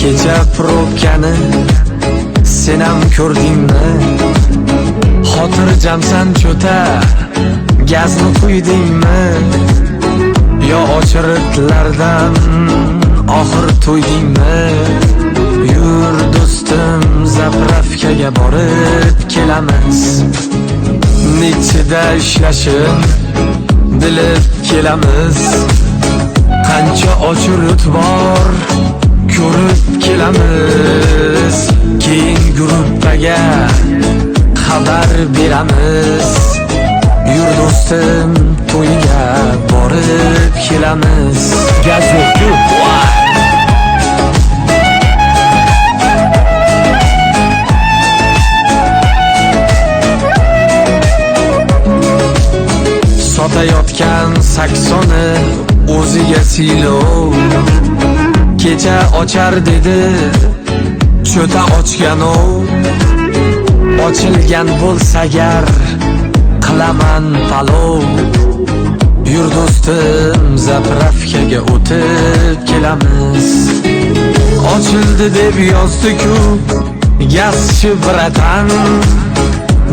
Kecha probkani senam ko'rdingmi? Xotirjamsan cho'ta gazni quyhdingmi? Yo ochiriqlardan oxir to'ydingmi? Yur do'stim, zapravkaga borib kelamiz. Nechida ishlashim bilib kelamiz. Qancha ochiriq bor ko'rib kelamiz. Keyin gruppaga xabar beramiz. Yur do'stim, to'yiga borib kelamiz. Gazetku sotayotgan saksoni o'ziga siylov. Kecha ochar dedi cho'ta ochganov. Ochilgan bo'lsa agar qilaman palov. Yur do'stim, zapravkaga o'tib kelamiz. Ochildi deb yozdi-ku gazchi bratan.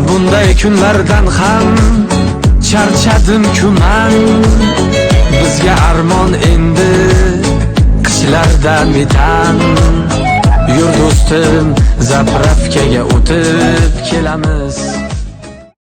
Bunday kunlardan ham charchadim-ku man. Bizga armon endi qishlarda metan. Yur do'stim, zapravkaga o'tib kelamiz.